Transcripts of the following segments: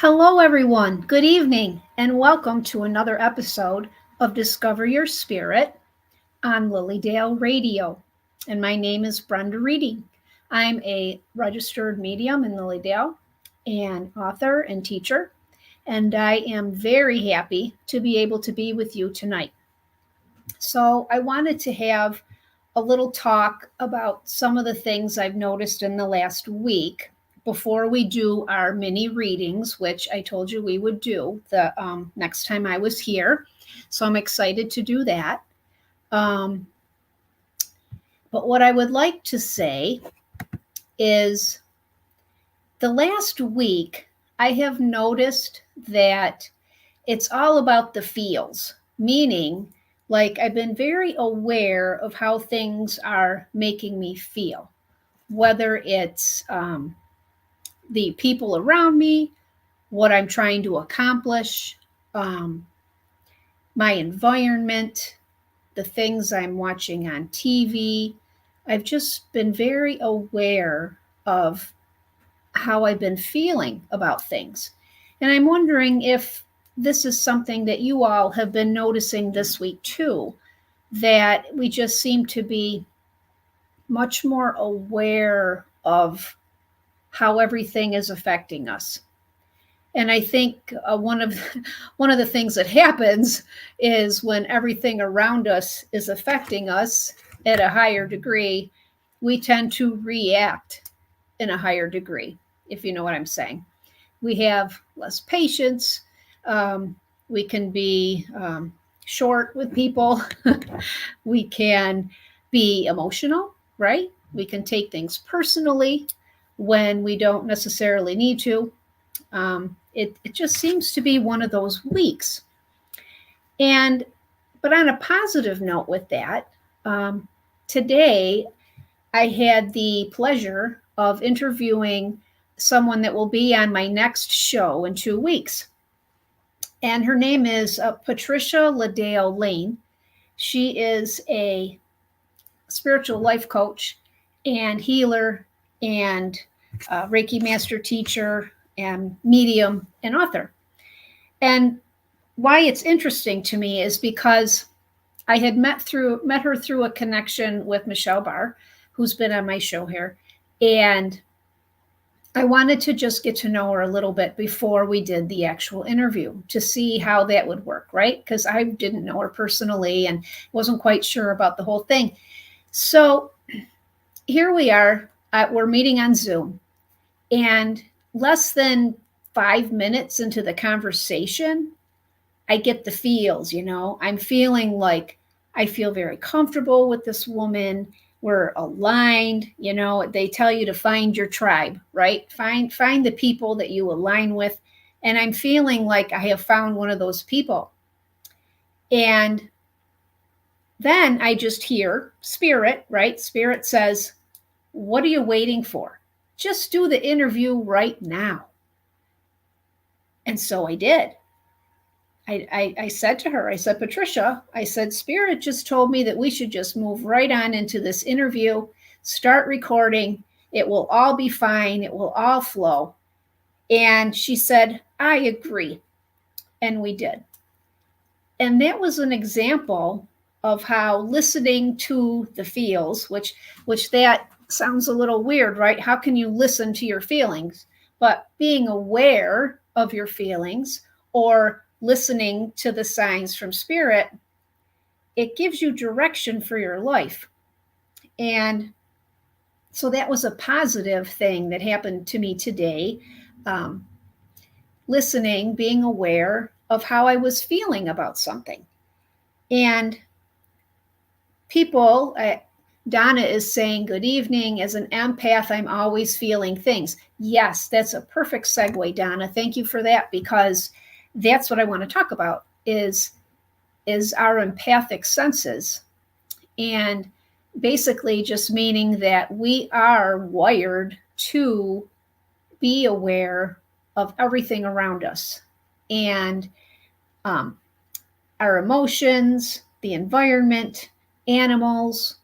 Hello, everyone. Good evening, and welcome to another episode of Discover Your Spirit on Lilydale Radio. And my name is Brenda Reading. I'm a registered medium in Lilydale and author and teacher, and I am very happy to be able to be with you tonight. So, I wanted to have a little talk about some of the things I've noticed in the last week before we do our mini readings, which I told you we would do the next time I was here. So I'm excited to do that. Um, but what I would like to say is the last week, I have noticed that it's all about the feels, meaning, like, I've been very aware of how things are making me feel, whether it's the people around me, what I'm trying to accomplish, um, my environment, the things I'm watching on TV. I've just been very aware of how I've been feeling about things. And I'm wondering if this is something that you all have been noticing this week too, that we just seem to be much more aware of how everything is affecting us. And I think one of the things that happens is when everything around us is affecting us at a higher degree, we tend to react in a higher degree, if you know what I'm saying. We have less patience. Um, we can be short with people. We can be emotional, right? We can take things personally when we don't necessarily need to. It just seems to be one of those weeks. And but on a positive note with that, today I had the pleasure of interviewing someone that will be on my next show in 2 weeks. And her name is Patricia Ladale Lane. She is a spiritual life coach and healer and Reiki master teacher and medium and author. And why it's interesting to me is because I had met her through a connection with Michelle Barr, who's been on my show here, and I wanted to just get to know her a little bit before we did the actual interview to see how that would work, right? Because I didn't know her personally and wasn't quite sure about the whole thing. So here we are. We're meeting on Zoom, and less than 5 minutes into the conversation, I get the feels, I'm feeling like I feel very comfortable with this woman. We're aligned, they tell you to find your tribe, right? Find the people that you align with. And I'm feeling like I have found one of those people. And then I just hear Spirit, right? Spirit says, "What are you waiting for? Just do the interview right now." And so I did. I said to her, I said, "Patricia," I said, "Spirit just told me that we should just move right on into this interview, start recording. It will all be fine. It will all flow." And she said, "I agree." And we did. And that was an example of how listening to the feels, which that sounds a little weird, right? How can you listen to your feelings? But being aware of your feelings or listening to the signs from Spirit, it gives you direction for your life. And so that was a positive thing that happened to me today. Listening, being aware of how I was feeling about something. And people, Donna is saying, "Good evening. As an empath, I'm always feeling things." Yes, that's a perfect segue, Donna. Thank you for that, because that's what I want to talk about is our empathic senses. And basically just meaning that we are wired to be aware of everything around us and our emotions, the environment, animals,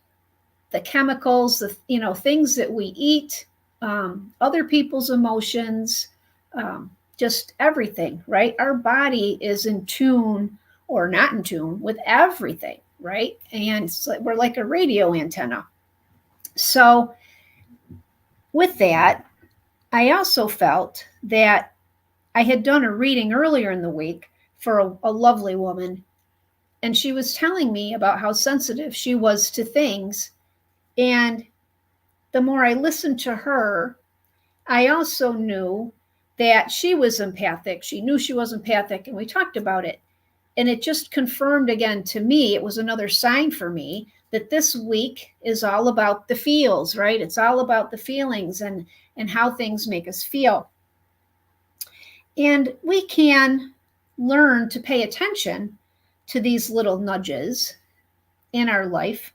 the chemicals, things that we eat, other people's emotions, just everything, right? Our body is in tune or not in tune with everything, right? And we're like a radio antenna. So, with that, I also felt that I had done a reading earlier in the week for a lovely woman, and she was telling me about how sensitive she was to things. And the more I listened to her, I also knew that she was empathic. She knew she was empathic, and we talked about it. And it just confirmed again to me, it was another sign for me that this week is all about the feels, right? It's all about the feelings and how things make us feel. And we can learn to pay attention to these little nudges in our life.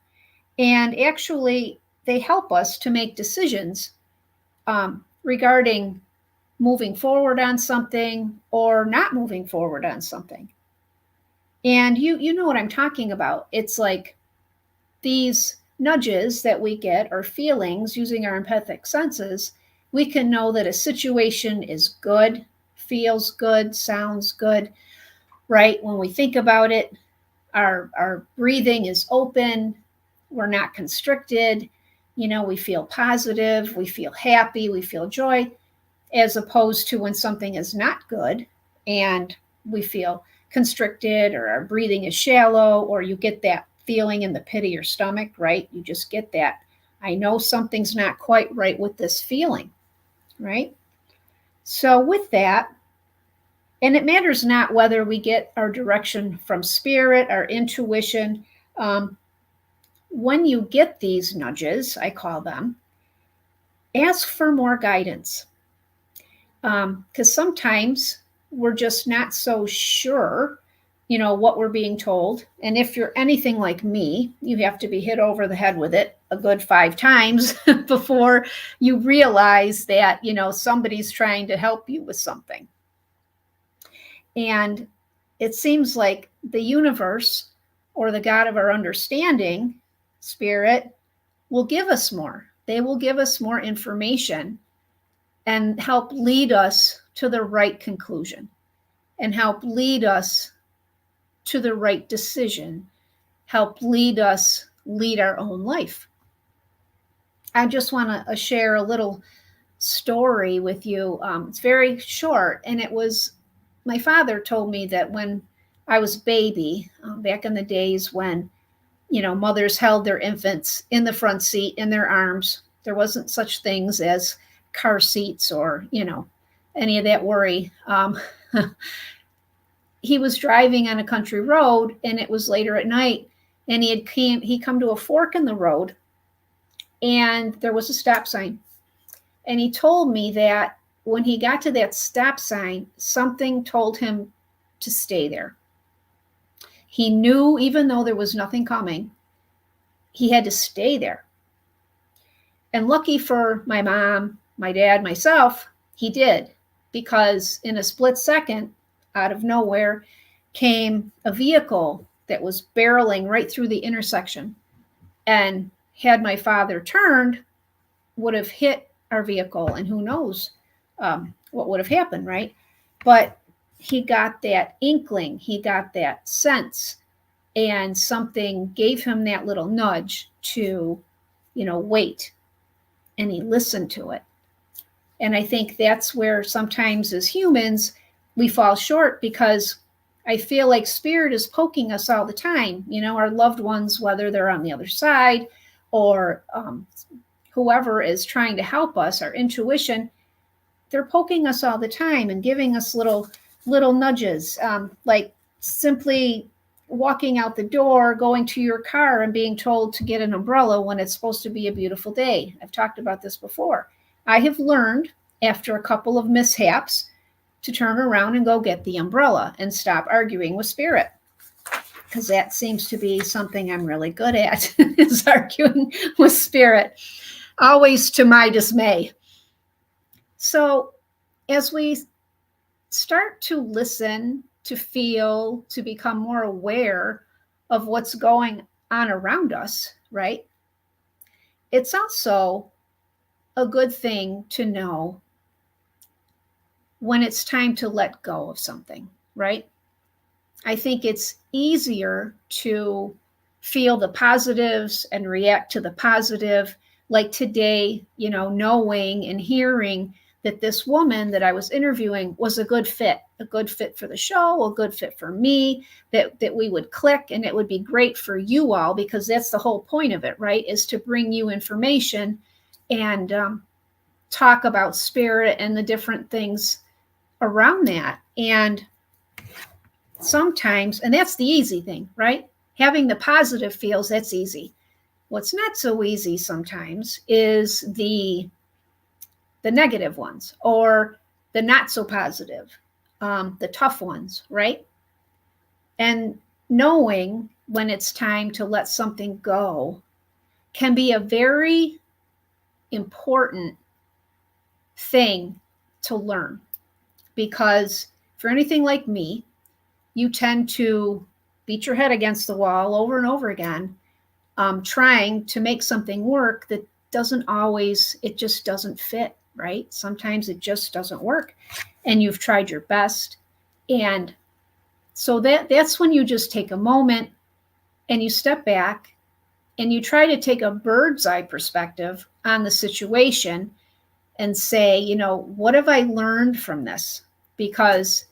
And actually, they help us to make decisions regarding moving forward on something or not moving forward on something. And you know what I'm talking about. It's like these nudges that we get or feelings using our empathic senses. We can know that a situation is good, feels good, sounds good, right? When we think about it, our breathing is open, we're not constricted, we feel positive, we feel happy, we feel joy, as opposed to when something is not good and we feel constricted or our breathing is shallow, or you get that feeling in the pit of your stomach, right? You just get that, I know something's not quite right with this feeling, right? So with that, and it matters not whether we get our direction from spirit, our intuition. When you get these nudges, I call them, ask for more guidance. Because sometimes we're just not so sure, what we're being told. And if you're anything like me, you have to be hit over the head with it a good 5 times before you realize that, somebody's trying to help you with something. And it seems like the universe or the God of our understanding, spirit, will give us more. They will give us more information and help lead us to the right conclusion and help lead us to the right decision, help lead us lead our own life. I just want to share a little story with you. It's very short, and it was my father told me that when I was a baby, back in the days when, mothers held their infants in the front seat in their arms, there wasn't such things as car seats or, any of that worry. He was driving on a country road, and it was later at night, and he come to a fork in the road, and there was a stop sign. And he told me that when he got to that stop sign, something told him to stay there. He knew, even though there was nothing coming, he had to stay there. And lucky for my mom, my dad, myself, he did, because in a split second, out of nowhere, came a vehicle that was barreling right through the intersection. And had my father turned, would have hit our vehicle, and who knows what would have happened, right? But he got that inkling, he got that sense, and something gave him that little nudge to, wait. And he listened to it. And I think that's where sometimes as humans, we fall short, because I feel like spirit is poking us all the time, our loved ones, whether they're on the other side or whoever is trying to help us, our intuition, they're poking us all the time and giving us little nudges, like simply walking out the door, going to your car and being told to get an umbrella when it's supposed to be a beautiful day. I've talked about this before. I have learned after a couple of mishaps to turn around and go get the umbrella and stop arguing with spirit, because that seems to be something I'm really good at, is arguing with spirit, always to my dismay. So as we start to listen, to feel, to become more aware of what's going on around us, right? It's also a good thing to know when it's time to let go of something, right? I think it's easier to feel the positives and react to the positive. Like today, knowing and hearing that this woman that I was interviewing was a good fit for the show, a good fit for me, that we would click and it would be great for you all, because that's the whole point of it, right? Is to bring you information and talk about spirit and the different things around that. And sometimes, and that's the easy thing, right? Having the positive feels, that's easy. What's not so easy sometimes is the negative ones, or the not so positive, the tough ones, right? And knowing when it's time to let something go can be a very important thing to learn, because for anything like me, you tend to beat your head against the wall over and over again, trying to make something work that it just doesn't fit, right? Sometimes it just doesn't work, and you've tried your best. And so that's when you just take a moment and you step back and you try to take a bird's eye perspective on the situation and say, what have I learned from this? Because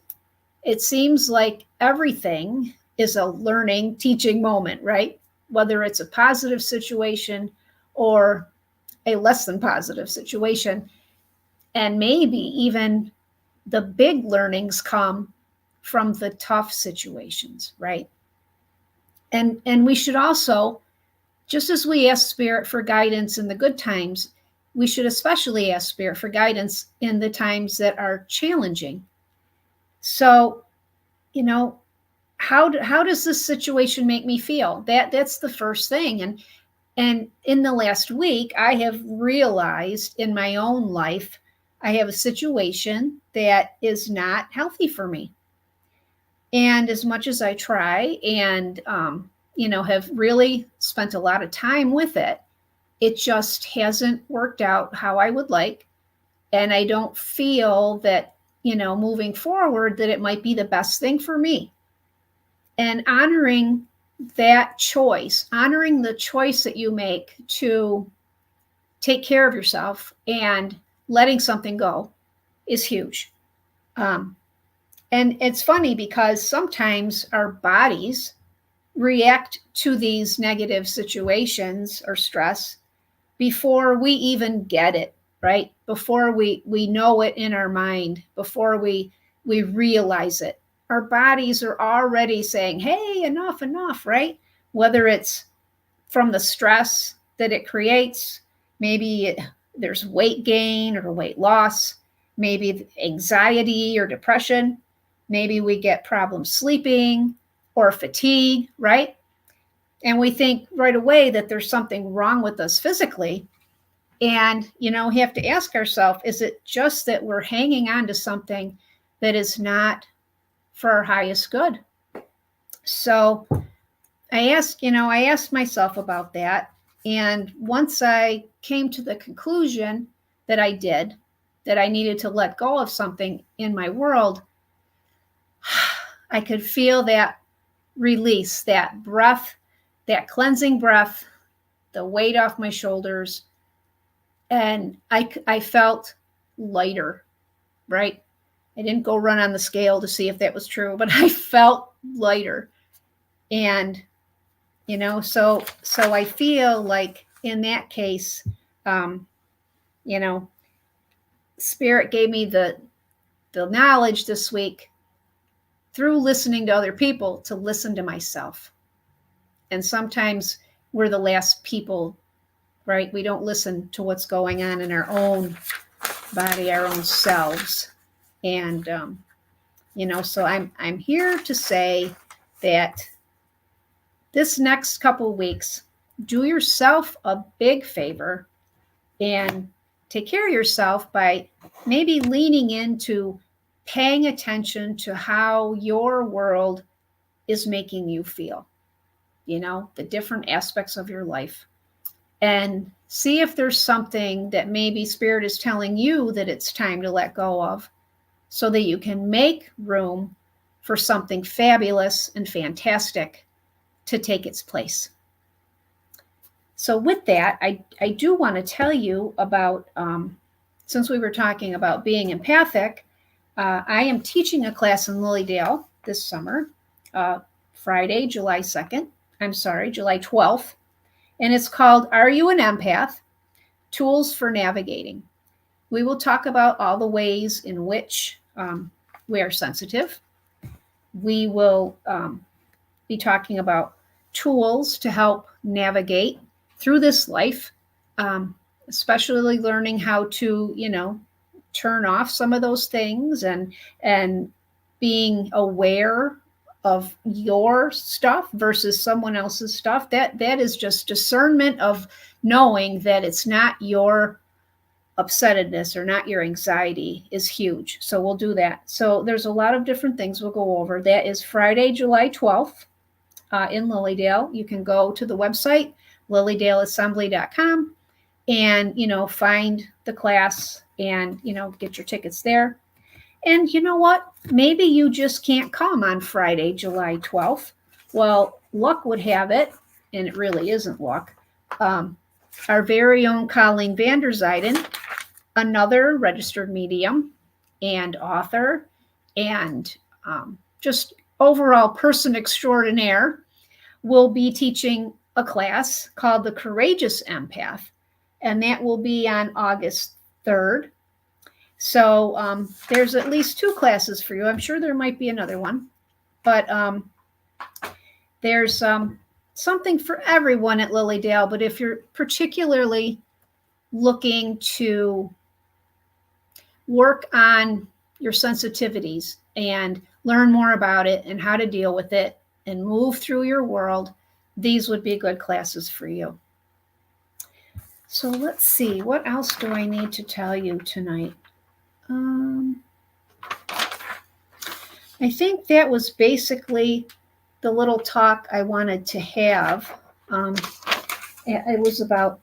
it seems like everything is a learning, teaching moment, right? Whether it's a positive situation or a less than positive situation. And maybe even the big learnings come from the tough situations, right? And we should also, just as we ask Spirit for guidance in the good times, we should especially ask Spirit for guidance in the times that are challenging. So, how does this situation make me feel? That's the first thing. And in the last week, I have realized in my own life, I have a situation that is not healthy for me. And as much as I try and, have really spent a lot of time with it, it just hasn't worked out how I would like. And I don't feel that, moving forward, that it might be the best thing for me. And honoring that choice, honoring the choice that you make to take care of yourself and letting something go is huge. And it's funny because sometimes our bodies react to these negative situations or stress before we even get it, right? Before we know it in our mind, before we realize it. Our bodies are already saying, hey, enough, right? Whether it's from the stress that it creates, maybe there's weight gain or weight loss, maybe anxiety or depression, maybe we get problems sleeping or fatigue, right? And we think right away that there's something wrong with us physically. And, we have to ask ourselves, is it just that we're hanging on to something that is not for our highest good? So I asked myself about that. And once I came to the conclusion that I needed to let go of something in my world, I could feel that release, that breath, that cleansing breath, the weight off my shoulders. And I felt lighter, right? I didn't go run on the scale to see if that was true, but I felt lighter. And, so I feel like in that case, Spirit gave me the knowledge this week through listening to other people to listen to myself. And sometimes we're the last people, right? We don't listen to what's going on in our own body, our own selves. And, so I'm here to say that this next couple of weeks, do yourself a big favor and take care of yourself by maybe leaning into paying attention to how your world is making you feel, the different aspects of your life. And see if there's something that maybe Spirit is telling you that it's time to let go of. so that you can make room for something fabulous and fantastic to take its place. So with that, I do want to tell you about, since we were talking about being empathic, I am teaching a class in Lilydale this summer, Friday, July 12th, and it's called Are You an Empath? Tools for Navigating. We will talk about all the ways in which we are sensitive. We will be talking about tools to help navigate through this life, especially learning how to, turn off some of those things and being aware of your stuff versus someone else's stuff. That is just discernment of knowing that it's not your upsettedness or not your anxiety is huge. So we'll do that. So there's a lot of different things we'll go over. That is Friday, July 12th in Lilydale. You can go to the website, lilydaleassembly.com, and, find the class and, get your tickets there. And you know what? Maybe you just can't come on Friday, July 12th. Well, luck would have it, and it really isn't luck. Our very own Colleen Vander Zijden, another registered medium and author and just overall person extraordinaire, will be teaching a class called The Courageous Empath, and that will be on August 3rd. So there's at least 2 classes for you. I'm sure there might be another one, but there's something for everyone at Lilydale. But if you're particularly looking to work on your sensitivities and learn more about it and how to deal with it and move through your world, these would be good classes for you. So let's see, what else do I need to tell you tonight? I think that was basically the little talk I wanted to have. It was about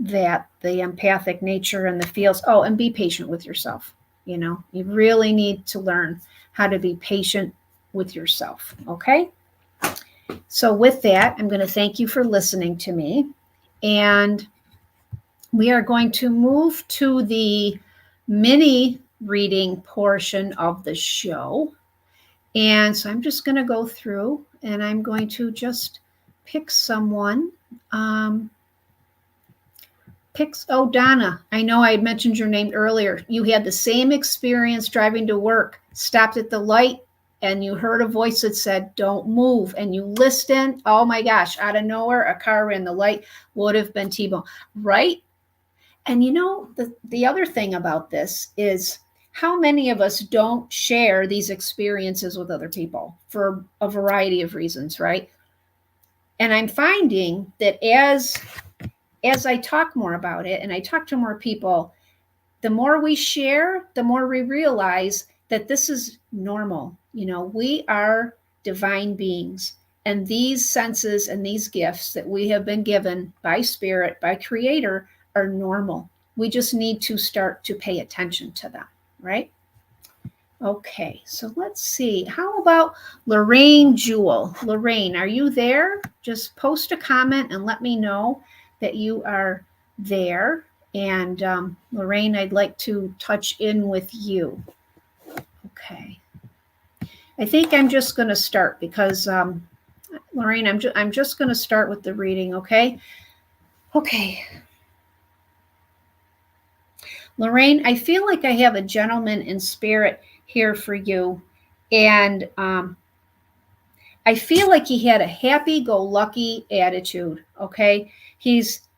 that, the empathic nature and the feels. Oh, and be patient with yourself. You really need to learn how to be patient with yourself. Okay. So with that, I'm going to thank you for listening to me. And we are going to move to the mini reading portion of the show. And so I'm just going to go through and I'm going to just pick someone. Donna, I know I mentioned your name earlier. You had the same experience driving to work, stopped at the light, and you heard a voice that said, don't move. And you listened. Oh my gosh, out of nowhere, a car ran the light, would have been T-bone, right? And the other thing about this is how many of us don't share these experiences with other people for a variety of reasons, right? And I'm finding that as I talk more about it and I talk to more people, the more we share, the more we realize that this is normal. We are divine beings, and these senses and these gifts that we have been given by Spirit, by Creator, are normal. We just need to start to pay attention to them, right? Okay, so let's see. How about Lorraine Jewell? Lorraine, are you there? Just post a comment and let me know that you are there. And Lorraine, I'd like to touch in with you. Okay. I think I'm just going to start because, Lorraine, I'm just going to start with the reading, okay? Okay. Lorraine, I feel like I have a gentleman in spirit here for you. And I feel like he had a happy-go-lucky attitude, okay?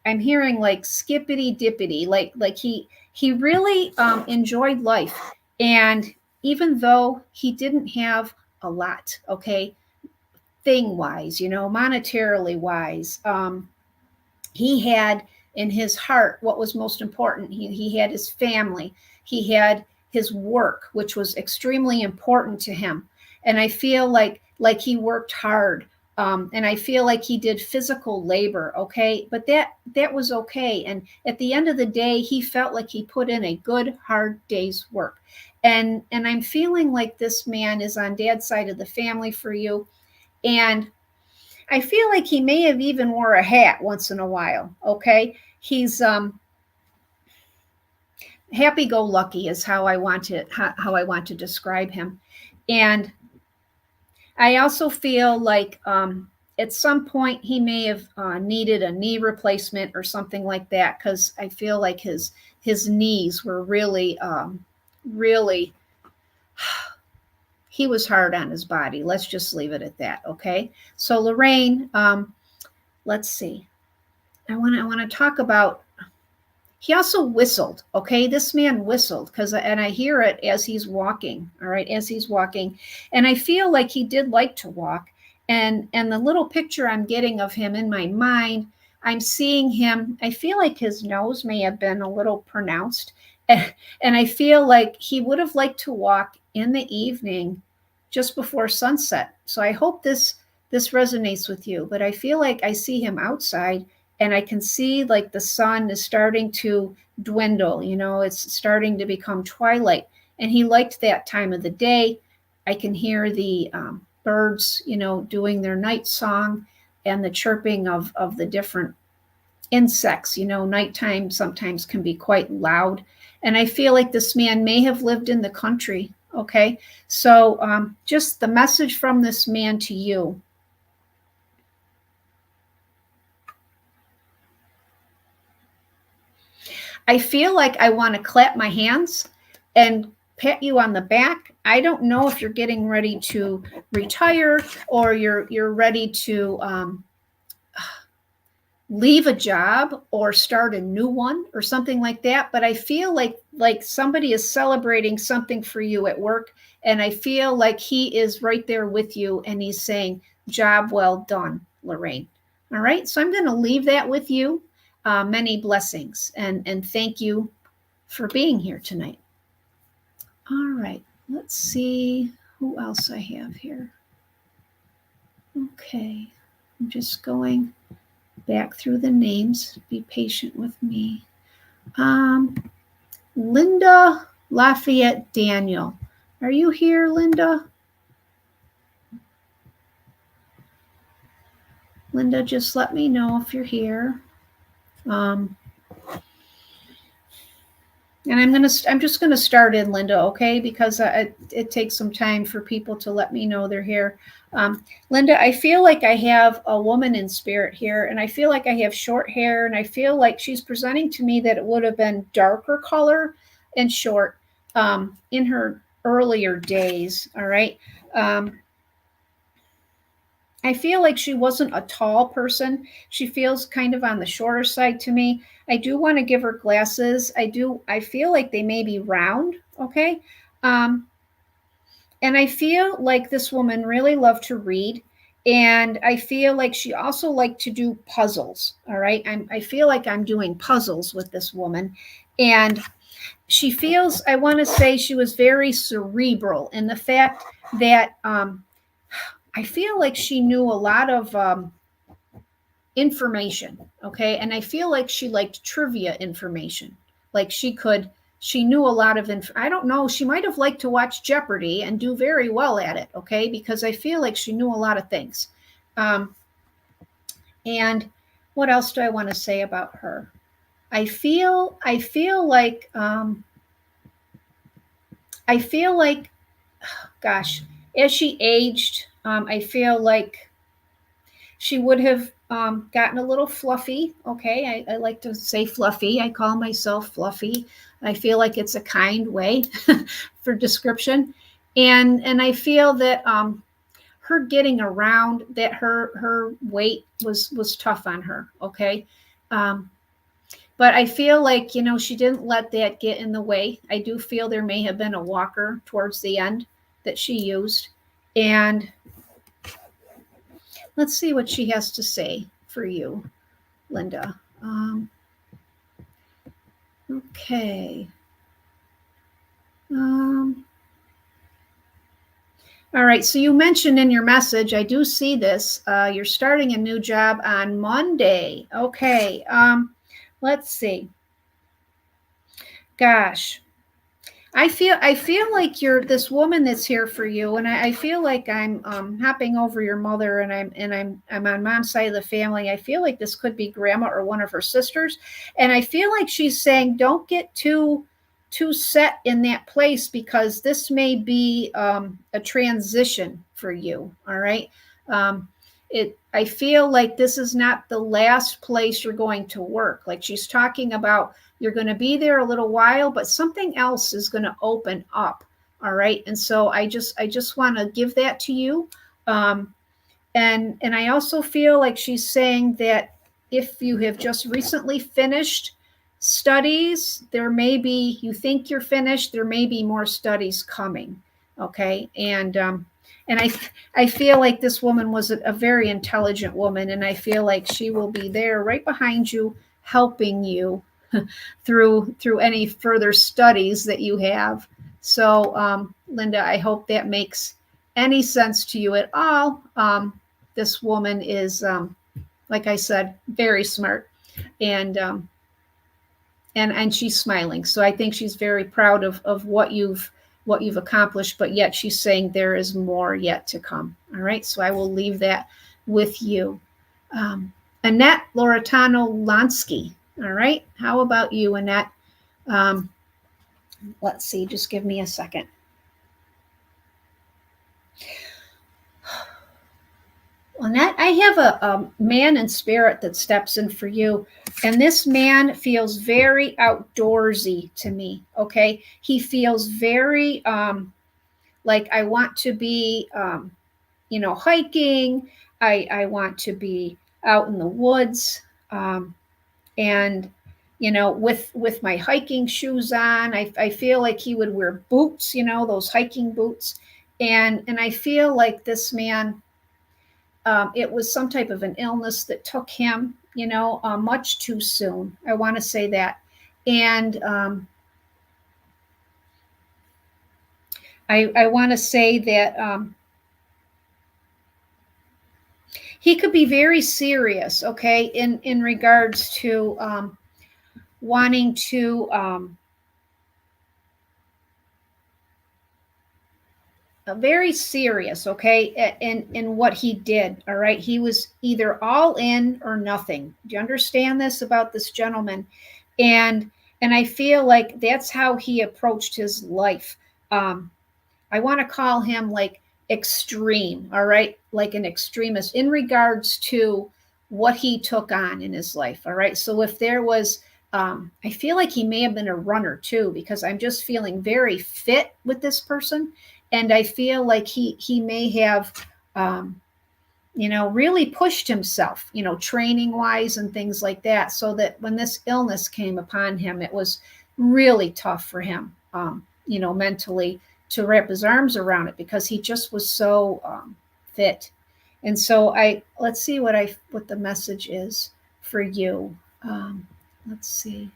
I'm hearing like skippity-dippity, like he really enjoyed life. And even though he didn't have a lot, okay, thing-wise, monetarily wise, he had in his heart what was most important. He had his family. He had his work, which was extremely important to him. And I feel like he worked hard And I feel like he did physical labor, okay? But that was okay. And at the end of the day, he felt like he put in a good, hard day's work. And I'm feeling like this man is on dad's side of the family for you. And I feel like he may have even wore a hat once in a while, okay? He's happy-go-lucky is how I want to describe him. And I also feel like at some point he may have needed a knee replacement or something like that, because I feel like his knees were really he was hard on his body. Let's just leave it at that. Okay. So Lorraine, let's see. I want to talk about. He also whistled. Okay, this man whistled and I hear it as he's walking. All right, as he's walking, and I feel like he did like to walk. And the little picture I'm getting of him in my mind, I'm seeing him. I feel like his nose may have been a little pronounced, and I feel like he would have liked to walk in the evening, just before sunset. So I hope this resonates with you. But I feel like I see him outside and I can see like the sun is starting to dwindle, it's starting to become twilight. And he liked that time of the day. I can hear the birds, doing their night song and the chirping of the different insects. Nighttime sometimes can be quite loud. And I feel like this man may have lived in the country. Okay. So just the message from this man to you. I feel like I want to clap my hands and pat you on the back. I don't know if you're getting ready to retire or you're ready to leave a job or start a new one or something like that. But I feel like somebody is celebrating something for you at work, and I feel like he is right there with you, and he's saying, "Job well done, Lorraine." All right, so I'm going to leave that with you. Many blessings, and thank you for being here tonight. All right, let's see who else I have here. Okay, I'm just going back through the names. Be patient with me. Linda Lafayette Daniel. Are you here, Linda? Linda, just let me know if you're here. And I'm just gonna start in, Linda, okay? Because it takes some time for people to let me know they're here. Linda, I feel like I have a woman in spirit here, and I feel like I have short hair, and I feel like she's presenting to me that it would have been darker color and short in her earlier days. All right. I feel like she wasn't a tall person. She feels kind of on the shorter side to me. I do want to give her glasses. I feel like they may be round, okay? And I feel like this woman really loved to read. And I feel like she also liked to do puzzles, all right? I feel like I'm doing puzzles with this woman. And she feels, I want to say she was very cerebral in the fact that I feel like she knew a lot of information, okay? And I feel like she liked trivia information. Like she knew a lot of I don't know, she might have liked to watch Jeopardy and do very well at it, okay? Because I feel like she knew a lot of things. And what else do I want to say about her? I feel like gosh, as she aged, I feel like she would have gotten a little fluffy. Okay, I like to say fluffy. I call myself fluffy. I feel like it's a kind way for description, and I feel that her getting around, that her weight was tough on her. Okay. But I feel like, she didn't let that get in the way. I do feel there may have been a walker towards the end that she used. And let's see what she has to say for you, Linda. Okay. All right. So you mentioned in your message, I do see this. You're starting a new job on Monday. Okay. Let's see. Gosh, I feel like you're this woman that's here for you, and I feel like I'm hopping over your mother, and I'm on mom's side of the family. I feel like this could be grandma or one of her sisters, and I feel like she's saying, don't get too set in that place because this may be a transition for you. All right. Um, I feel like this is not the last place you're going to work. Like she's talking about you're going to be there a little while, but something else is going to open up. All right. And so I just want to give that to you. Um, and I also feel like she's saying that if you have just recently finished studies, there may be, you think you're finished, there may be more studies coming. Okay. And I feel like this woman was a very intelligent woman, and I feel like she will be there right behind you, helping you through any further studies that you have. So, Linda, I hope that makes any sense to you at all. This woman is, like I said, very smart, and and she's smiling. So I think she's very proud of what you've accomplished, but yet she's saying there is more yet to come. All right, so I will leave that with you. Annette Loretano Lansky. All right, how about you, Annette? Um, let's see, just give me a second. Annette, I have a man in spirit that steps in for you. And this man feels very outdoorsy to me. Okay. He feels very like I want to be, hiking. I want to be out in the woods. And with my hiking shoes on, I feel like he would wear boots, those hiking boots. And I feel like this man, it was some type of an illness that took him, much too soon. I want to say that. And I want to say that he could be very serious, okay, in regards to wanting to very serious, okay, in what he did. All right, he was either all in or nothing. Do you understand this about this gentleman? And I feel like that's how he approached his life. um I want to call him like extreme, all right, like an extremist in regards to what he took on in his life. All right, so if there was I feel like he may have been a runner too, because I'm just feeling very fit with this person, and I feel like he may have really pushed himself, training wise and things like that, so that when this illness came upon him, it was really tough for him, mentally, to wrap his arms around it, because he just was so fit. And so let's see what the message is for you. Let's see.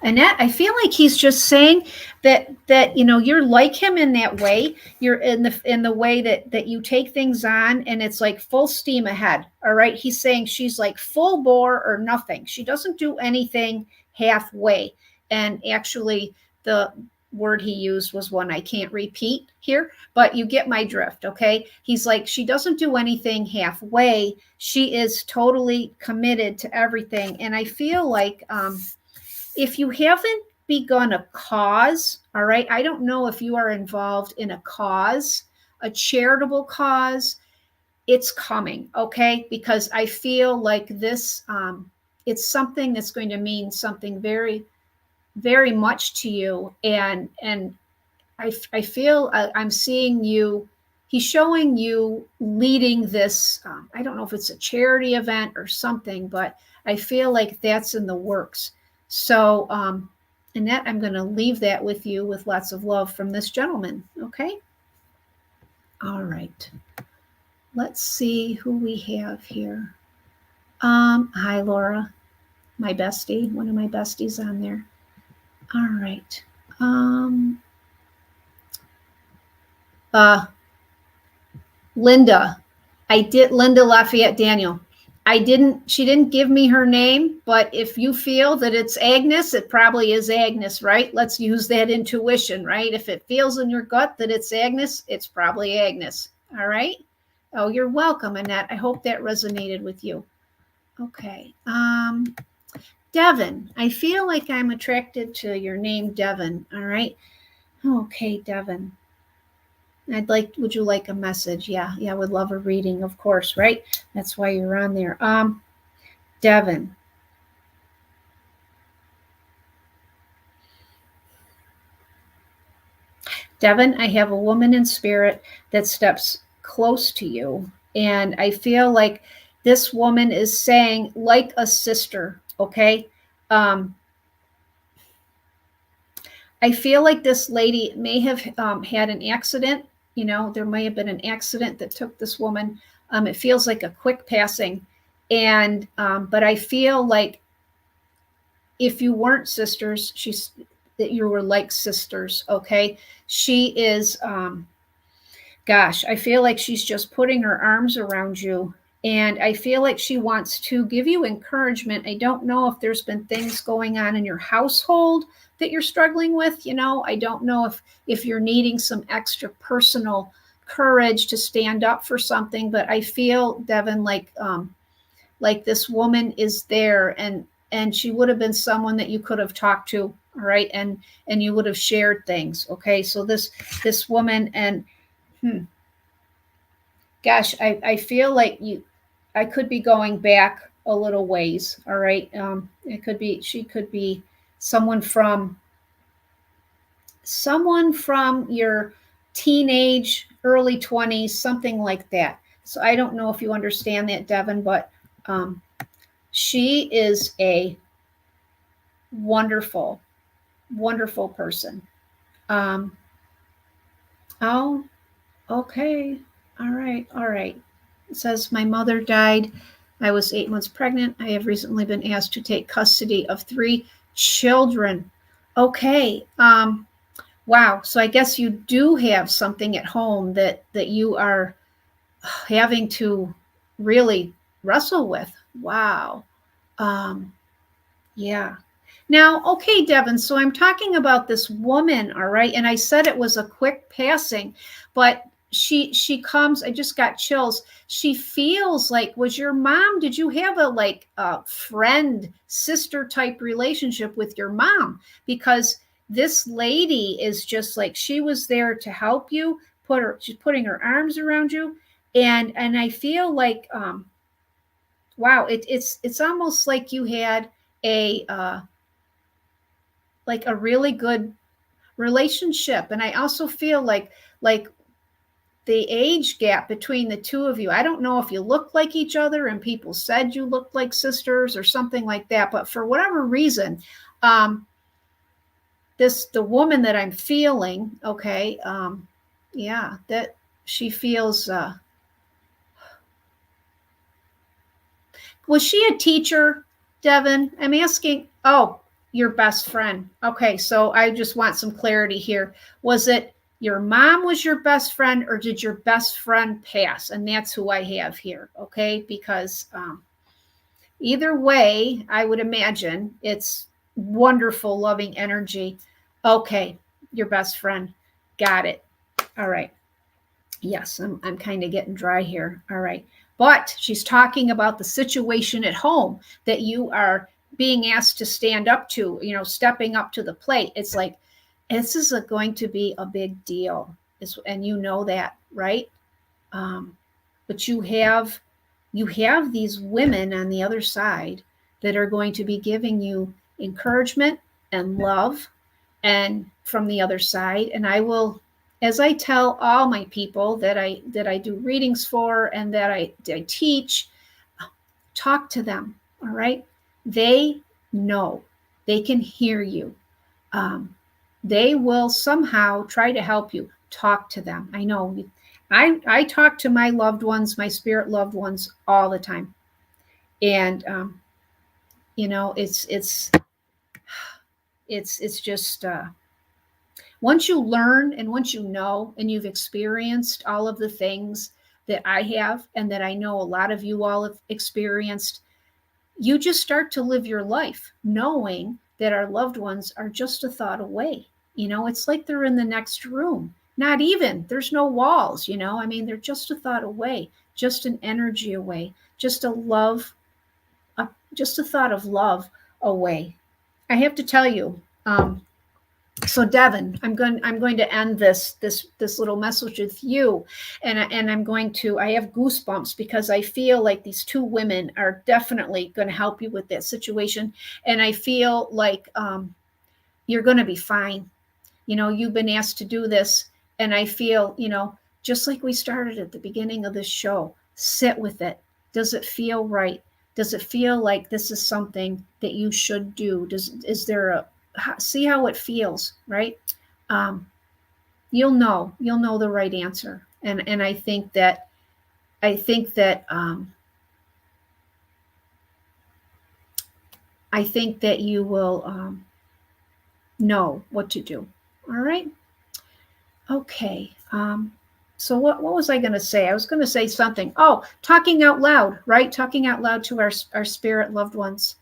Annette, I feel like he's just saying that you're like him in that way. You're in the way that you take things on, and it's like full steam ahead. All right. He's saying she's like full bore or nothing. She doesn't do anything halfway. And actually, the word he used was one I can't repeat here, but you get my drift. Okay. He's like, she doesn't do anything halfway. She is totally committed to everything. And I feel like if you haven't begun a cause, all right, I don't know if you are involved in a cause, a charitable cause, it's coming, okay? Because I feel like this, it's something that's going to mean something very, very much to you. And I feel I'm seeing you, he's showing you leading this, I don't know if it's a charity event or something, but I feel like that's in the works. So, Annette, I'm going to leave that with you with lots of love from this gentleman. Okay. All right. Let's see who we have here. Hi, Laura, my bestie, one of my besties on there. All right. Uh, Linda. Linda Lafayette Daniel. She didn't give me her name, but if you feel that it's Agnes, it probably is Agnes, right? Let's use that intuition, right? If it feels in your gut that it's Agnes, it's probably Agnes. All right. Oh, you're welcome, Annette. I hope that resonated with you. Okay. Devin. I feel like I'm attracted to your name, Devin. All right. Okay, Devin. Would you like a message? Yeah, would love a reading, of course, right? That's why you're on there. Devin. Devin, I have a woman in spirit that steps close to you. And I feel like this woman is saying, like a sister, okay? I feel like this lady may have had an accident. There may have been an accident that took this woman. It feels like a quick passing. And, but I feel like if you weren't sisters, that you were like sisters, okay? She is, gosh, I feel like she's just putting her arms around you. And I feel like she wants to give you encouragement. I don't know if there's been things going on in your household that you're struggling with. I don't know if you're needing some extra personal courage to stand up for something, but I feel, Devin, like this woman is there, and she would have been someone that you could have talked to, all right, and you would have shared things, okay? So this woman, and gosh, I feel like I could be going back a little ways, all right? She could be someone from your teenage, early 20s, something like that. So I don't know if you understand that, Devin, but she is a wonderful, wonderful person. Oh, okay. All right. All right. It says, my mother died. I was 8 months pregnant. I have recently been asked to take custody of 3 children. Okay. Wow. So I guess you do have something at home that you are having to really wrestle with. Wow. Yeah. Now, okay, Devin, so I'm talking about this woman, all right? And I said it was a quick passing, but she comes, I just got chills. She feels like, was your mom, did you have a friend, sister type relationship with your mom? Because this lady is just like, she was there to help you, she's putting her arms around you. And I feel like wow, it's almost like you had a like a really good relationship. And I also feel like the age gap between the two of you, I don't know if you look like each other and people said you looked like sisters or something like that, but for whatever reason, the woman that I'm feeling, okay, yeah, that she feels was she a teacher, Devin? I'm asking. Oh, your best friend. Okay, so I just want some clarity here. Was it your mom was your best friend, or did your best friend pass? And that's who I have here, okay? Because either way, I would imagine it's wonderful, loving energy. Okay, your best friend. Got it. All right. Yes, I'm kind of getting dry here. All right. But she's talking about the situation at home that you are being asked to stand up to, stepping up to the plate. It's like, this is going to be a big deal. And you know that, right? But you have these women on the other side that are going to be giving you encouragement and love and from the other side. And I will, as I tell all my people that I do readings for and that I teach, talk to them. All right. They know, they can hear you. They will somehow try to help you. Talk to them. I know I talk to my loved ones, my spirit loved ones, all the time. And it's It's just once you learn and once you know and you've experienced all of the things that I have and that I know a lot of you all have experienced, you just start to live your life knowing that our loved ones are just a thought away. It's like they're in the next room. Not even, there's no walls, I mean, they're just a thought away, just an energy away, just a love, just a thought of love away. I have to tell you, so Devin, I'm going to end this little message with you, and I have goosebumps because I feel like these two women are definitely going to help you with that situation, and I feel like you're going to be fine. You've been asked to do this, and I feel, just like we started at the beginning of this show, sit with it. Does it feel right? Does it feel like this is something that you should do? Is there see how it feels, right? Um, you'll know the right answer. And I think that I think that you will know what to do. All right. Okay. So what was I going to say? I was going to say something. Oh, talking out loud, right? Talking out loud to our spirit loved ones.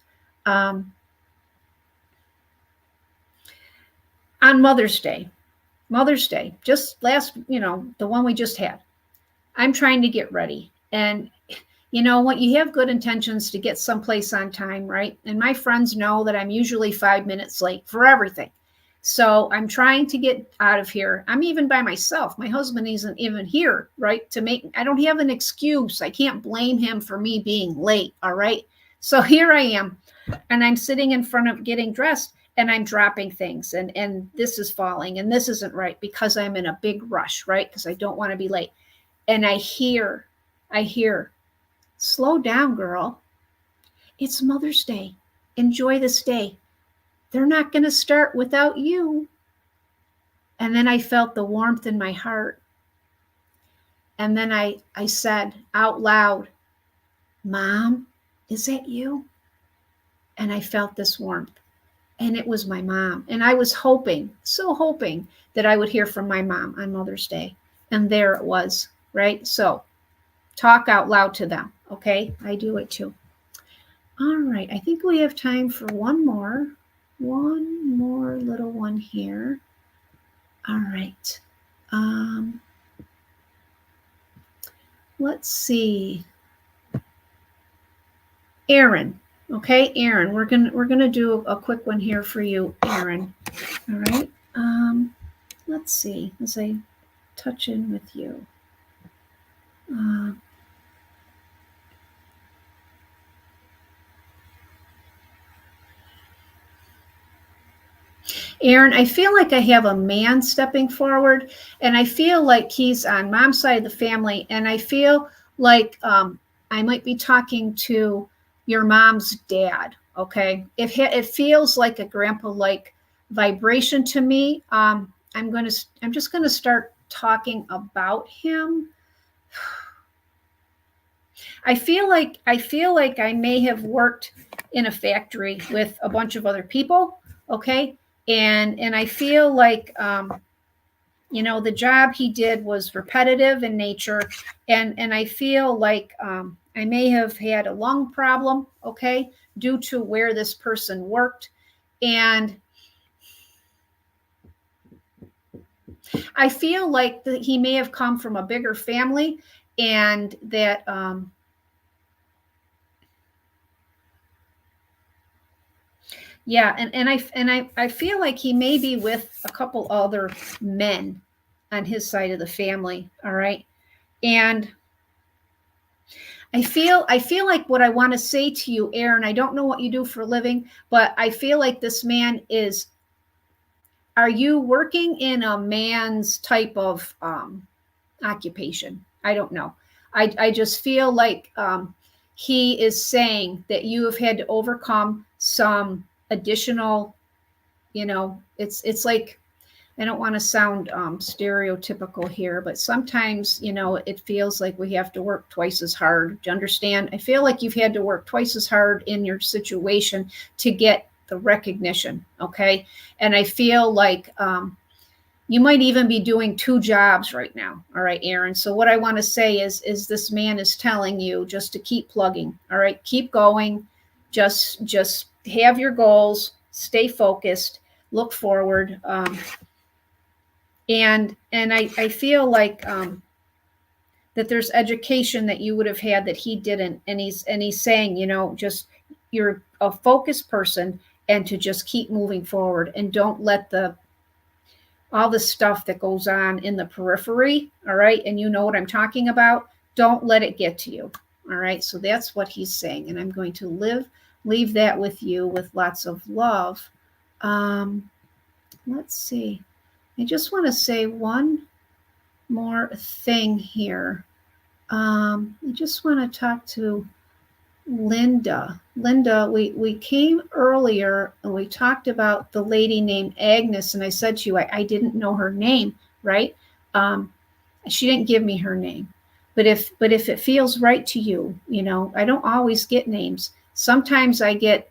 On Mother's Day, just last, the one we just had. I'm trying to get ready. And when you have good intentions to get someplace on time, right? And my friends know that I'm usually 5 minutes late for everything. So I'm trying to get out of here. I'm even by myself. My husband isn't even here, right? I don't have an excuse. I can't blame him for me being late, all right? So here I am, and I'm sitting in front of getting dressed, and I'm dropping things, and this is falling, and this isn't right because I'm in a big rush, right? Because I don't want to be late. And I hear, slow down, girl. It's Mother's Day. Enjoy this day. They're not going to start without you. And then I felt the warmth in my heart. And then I said out loud, Mom, is that you? And I felt this warmth. And it was my mom. And I was so hoping that I would hear from my mom on Mother's Day. And there it was, right? So talk out loud to them, okay? I do it too. All right, I think we have time for one more little one here. All right. Let's see. Aaron. Okay, Aaron, we're gonna do a quick one here for you, Aaron. All right. Let's see as I touch in with you. Aaron, I feel like I have a man stepping forward, and I feel like he's on mom's side of the family, and I feel like I might be talking to your mom's dad. Okay, it feels like a grandpa-like vibration to me. I'm just gonna start talking about him. I feel like I may have worked in a factory with a bunch of other people. Okay. And I feel like, the job he did was repetitive in nature. And I feel like I may have had a lung problem, okay, due to where this person worked. And I feel like he may have come from a bigger family, and that yeah, and I feel like he may be with a couple other men on his side of the family. All right. And I feel like what I want to say to you, Aaron, I don't know what you do for a living, but I feel like this man is, are you working in a man's type of occupation? I don't know. I just feel like he is saying that you have had to overcome some additional, it's like, I don't want to sound stereotypical here, but sometimes, it feels like we have to work twice as hard. Do you understand? I feel like you've had to work twice as hard in your situation to get the recognition. Okay. And I feel like you might even be doing two jobs right now. All right, Aaron. So what I want to say is this man is telling you just to keep plugging. All right, keep going. Just have your goals, stay focused, look forward. And I feel like that there's education that you would have had that he didn't. And he's saying, just you're a focused person, and to just keep moving forward and don't let all the stuff that goes on in the periphery, all right, and you know what I'm talking about, don't let it get to you. All right, so that's what he's saying, and I'm going to leave that with you with lots of love. Let's see, I just want to say one more thing here. I just want to talk to Linda. Linda, we came earlier and we talked about the lady named Agnes, and I said to you, I didn't know her name, right? She didn't give me her name, but if it feels right to you, I don't always get names. Sometimes I get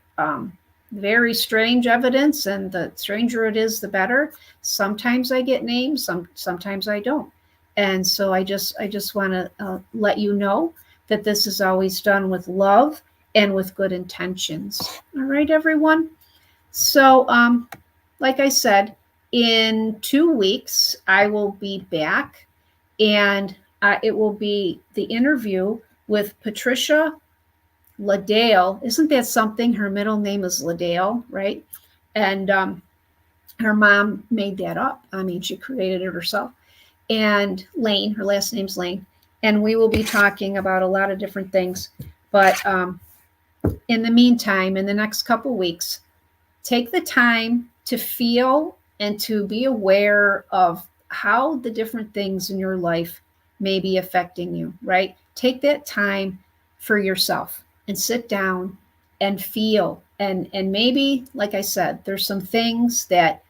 very strange evidence, and the stranger it is, the better. Sometimes I get names, sometimes I don't, and so I just want to let you know that this is always done with love and with good intentions. All right, everyone. So, like I said, in 2 weeks, I will be back, and it will be the interview with Patricia Liddell. Isn't that something? Her middle name is Liddell, right? And her mom made that up. I mean, she created it herself. And Lane, her last name's Lane. And we will be talking about a lot of different things. But in the meantime, in the next couple weeks, take the time to feel and to be aware of how the different things in your life may be affecting you, right? Take that time for yourself and sit down and feel. And maybe, like I said, there's some things that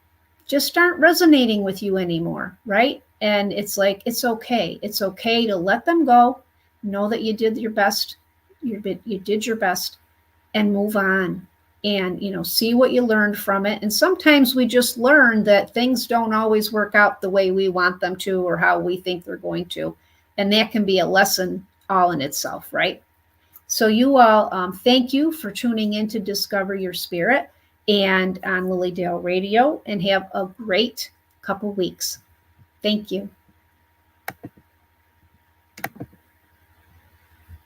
just aren't resonating with you anymore, right? And it's like, it's okay. It's okay to let them go. Know that you did your best. You did your best, and move on, and see what you learned from it. And sometimes we just learn that things don't always work out the way we want them to or how we think they're going to. And that can be a lesson all in itself, right? So you all, thank you for tuning in to Discover Your Spirit and on Lily Dale Radio, and have a great couple weeks. Thank you.